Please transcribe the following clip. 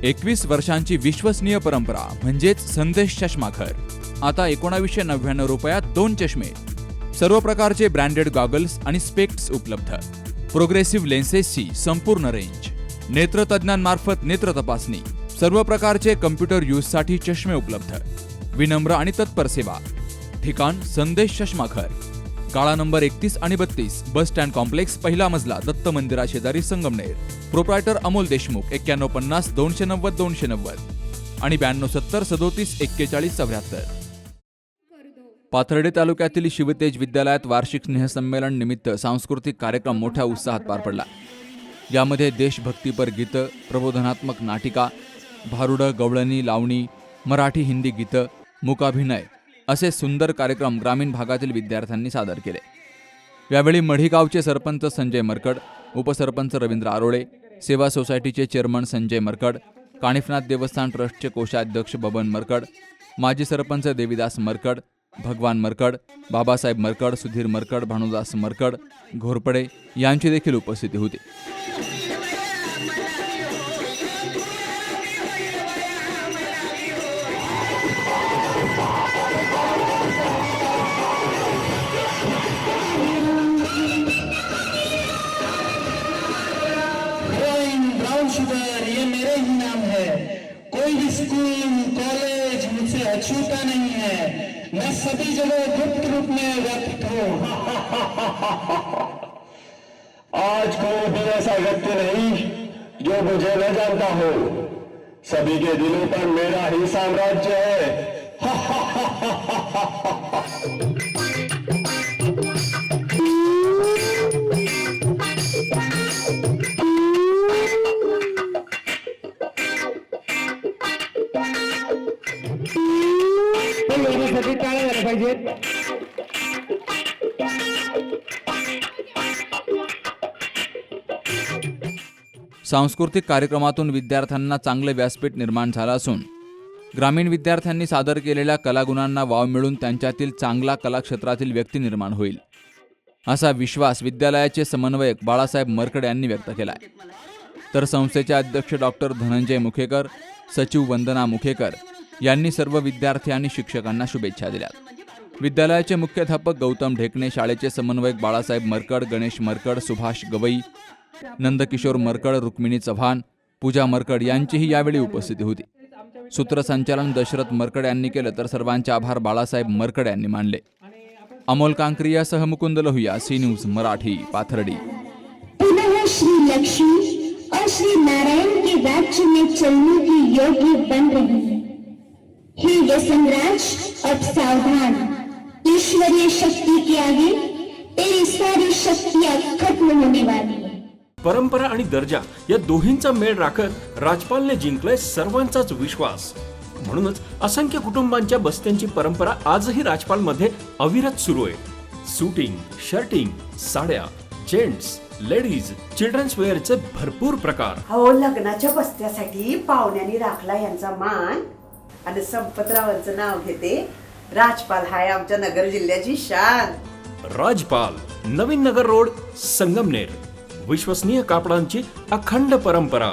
21 वर्षांची विश्वसनीय परंपरा म्हणजेच संदेश चष्माघर. आता 1999 रुपयात 2 चष्मे. सर्व प्रकारचे ब्रँडेड गॉगल्स आणि स्पेक्ट्स उपलब्ध. प्रोग्रेसिव्ह लेन्सेसची संपूर्ण रेंज. नेत्रतज्ञांमार्फत नेत्र तपासणी. सर्व प्रकारचे कम्प्युटर यूजसाठी चष्मे उपलब्ध. विनम्र आणि तत्पर सेवा. ठिकाण संदेश चष्माघर. गाळा नंबर 31 आणि 32, बस स्टँड कॉम्प्लेक्स, पहिला मजला, दत्त मंदिरा शेजारी, संगमनेर. प्रोप्रायटर अमोल देशमुख. 9150 290 290 आणि 9270 37 41 74. पाथर्डी तालुक्यातील शिवतेज विद्यालयात वार्षिक स्नेहसंमेलन निमित्त सांस्कृतिक कार्यक्रम मोठ्या उत्साहात पार पडला. यामध्ये देशभक्तीपर गीतं, प्रबोधनात्मक नाटिका, भारुडं, गवळणी, लावणी, मराठी हिंदी गीतं, मूकाभिनय असे सुंदर कार्यक्रम ग्रामीण भागातील विद्यार्थ्यांनी सादर केले. यावेळी मढीगावचे सरपंच संजय मरकड, उपसरपंच रवींद्र आरोळे, सेवा सोसायटीचे चेअरमन संजय मरकड, कानिफनाथ देवस्थान ट्रस्टचे कोषाध्यक्ष बबन मरकड, माजी सरपंच देवीदास मरकड, भगवान मरकड, बाबासाहेब मरकड, सुधीर मरकड, भानुदास मरकड, घोरपडे यांची देखील उपस्थिती होती. ये मेरे ही नाम है. कोई भी स्कूल कॉलेज मुझसे अछूता नहीं है. मैं सभी जगह गुप्त रूप में व्यक्त हूँ. आज कोई भी ऐसा व्यक्ति नहीं जो मुझे न जानता हो. सभी के दिलों पर मेरा ही साम्राज्य है. सांस्कृतिक कार्यक्रमातून विद्यार्थ्यांना चांगले व्यासपीठ निर्माण झालं असून ग्रामीण विद्यार्थ्यांनी सादर केलेल्या कलागुणांना वाव मिळून त्यांच्यातील चांगला कलाक्षेत्रातील व्यक्ती निर्माण होईल असा विश्वास विद्यालयाचे समन्वयक बाळासाहेब मरकड यांनी व्यक्त केला. तर संस्थेचे अध्यक्ष डॉक्टर धनंजय मुखेकर, सचिव वंदना मुखेकर यांनी सर्व विद्यार्थी आणि शिक्षकांना शुभेच्छा दिल्या. विद्यालयाचे मुख्याध्यापक गौतम ढेकणे, शाळेचे समन्वयक बाळासाहेब मरकड, गणेश मरकड, सुभाष गवई, नंदकिशोर मरकड, रुक्मिणी चव्हाण, पूजा मरकड यांचीही यावेळी उपस्थिती होती. सूत्रसंचालन दशरथ मरकड यांनी केलं तर सर्वांचे आभार बाळासाहेब मरकड यांनी मानले. अमोल कांक्रियासह मुकुंद लोहिया, सी न्यूज मराठी, पाथर्डी. पुनः श्री लक्ष्मी और श्री नारायण के राज्य में चलने की योग्य बन रही है. हे यशनराज, अब सावधान. ईश्वरीय शक्ति के आगे तेरी सारी शक्तियां खत्म होने वाली है. परंपरा आणि दर्जा या दोहींचा मेळ राखत राजपालने जिंकलाय सर्वांचाच विश्वास. म्हणूनच असंख्य कुटुंबांच्या बस्त्यांची परंपरा आजही राजपाल मध्ये अविरत सुरू आहे. सूटिंग, शर्टिंग, साड्या, जेंट्स, लेडीज, चिल्ड्रन्स वेअरचे भरपूर प्रकार. हो, लग्नाच्या बस्त्यासाठी पाहुण्यांनी राखला यांचा मान आणि संपतरावांचं नाव घेते. राजपाल हाय आमच्या नगर जिल्ह्याची शान. राजपाल, नवीन नगर रोड, संगमनेर. विश्वसनीय कापडांची अखंड परंपरा.